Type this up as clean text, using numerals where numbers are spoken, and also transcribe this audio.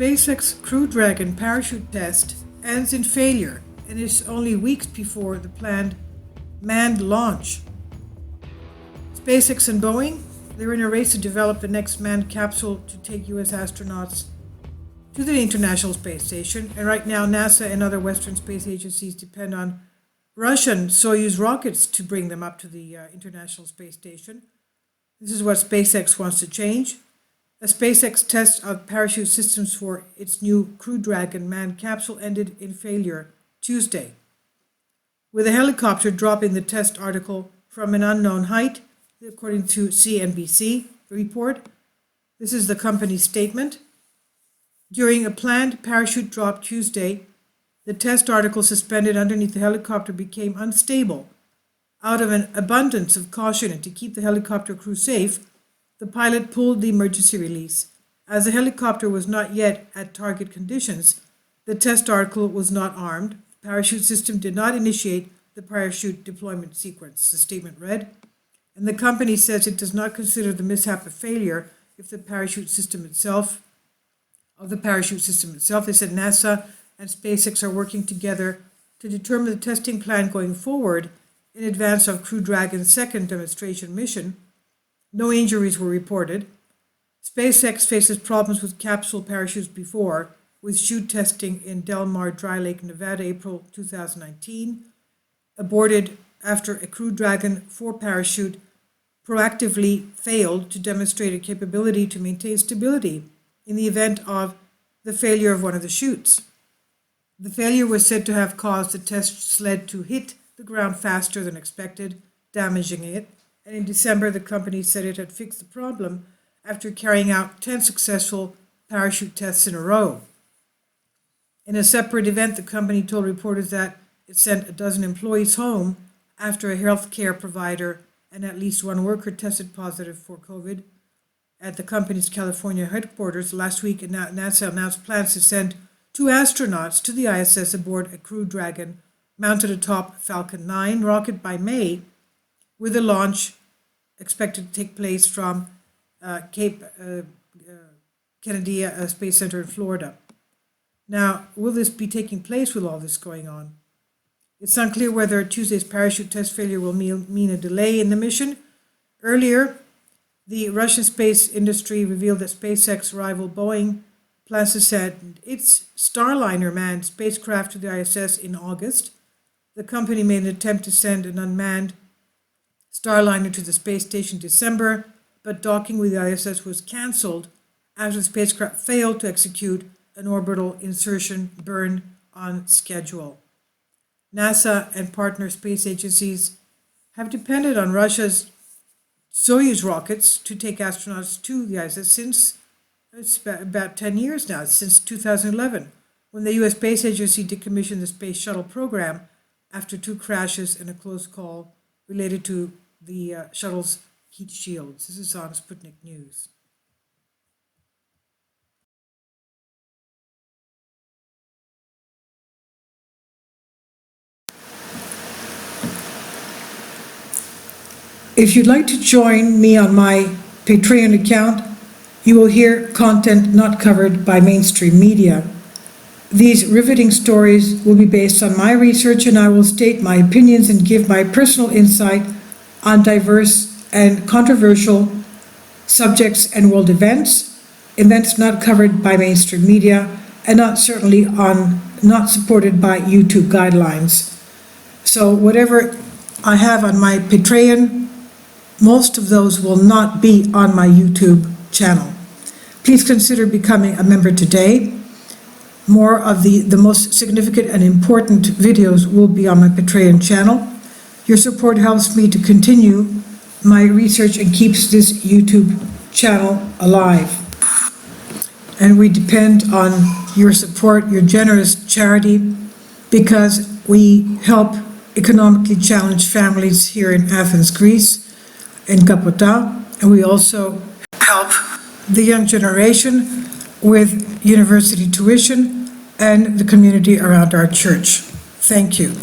SpaceX Crew Dragon parachute test ends in failure and is only weeks before the planned manned launch. SpaceX and Boeing, they're in a race to develop the next manned capsule to take U.S. astronauts to the International Space Station, and right now NASA and other Western space agencies depend on Russian Soyuz rockets to bring them up to the International Space Station. This is what SpaceX wants to change. A SpaceX test of parachute systems for its new Crew Dragon manned capsule ended in failure Tuesday, with a helicopter dropping the test article from an unknown height, according to CNBC report. This is the company's statement. During a planned parachute drop Tuesday, the test article suspended underneath the helicopter became unstable. Out of an abundance of caution and to keep the helicopter crew safe, the pilot pulled the emergency release. As the helicopter was not yet at target conditions, the test article was not armed. The parachute system did not initiate the parachute deployment sequence, the statement read. And the company says it does not consider the mishap a failure if the parachute system itself, They said NASA and SpaceX are working together to determine the testing plan going forward in advance of Crew Dragon's second demonstration mission. No injuries were reported. SpaceX faces problems with capsule parachutes before, with chute testing in Del Mar Dry Lake, Nevada, April 2019, aborted after a Crew Dragon 4 parachute proactively failed to demonstrate a capability to maintain stability in the event of the failure of one of the chutes. The failure was said to have caused the test sled to hit the ground faster than expected, damaging it. And in December, the company said it had fixed the problem after carrying out 10 successful parachute tests in a row. In a separate event, the company told reporters that it sent a dozen employees home after a healthcare provider and at least one worker tested positive for COVID. At the company's California headquarters last week, NASA announced plans to send 2 astronauts to the ISS aboard a Crew Dragon mounted atop Falcon 9 rocket by May, with a launch expected to take place from Cape Kennedy Space Center in Florida. Now, will this be taking place with all this going on? It's unclear whether Tuesday's parachute test failure will mean a delay in the mission. Earlier, the Russian space industry revealed that SpaceX rival Boeing plans to send its Starliner manned spacecraft to the ISS in August. The company made an attempt to send an unmanned Starliner to the space station in December, but docking with the ISS was canceled after the spacecraft failed to execute an orbital insertion burn on schedule. NASA and partner space agencies have depended on Russia's Soyuz rockets to take astronauts to the ISS since it's about 10 years now, since 2011, when the U.S. Space Agency decommissioned the Space Shuttle program after 2 crashes and a close call related to the shuttle's heat shields. This is on Sputnik News. If you'd like to join me on my Patreon account, you will hear content not covered by mainstream media. These riveting stories will be based on my research, and I will state my opinions and give my personal insight on diverse and controversial subjects and world events not covered by mainstream media, and not supported by YouTube guidelines. So whatever I have on my Patreon, most of those will not be on my YouTube channel. Please consider becoming a member today. More of the most significant and important videos will be on my Patreon channel. Your support helps me to continue my research and keeps this YouTube channel alive. And we depend on your support, your generous charity, because we help economically challenged families here in Athens, Greece, in Kapota, and we also help the young generation with university tuition and the community around our church. Thank you.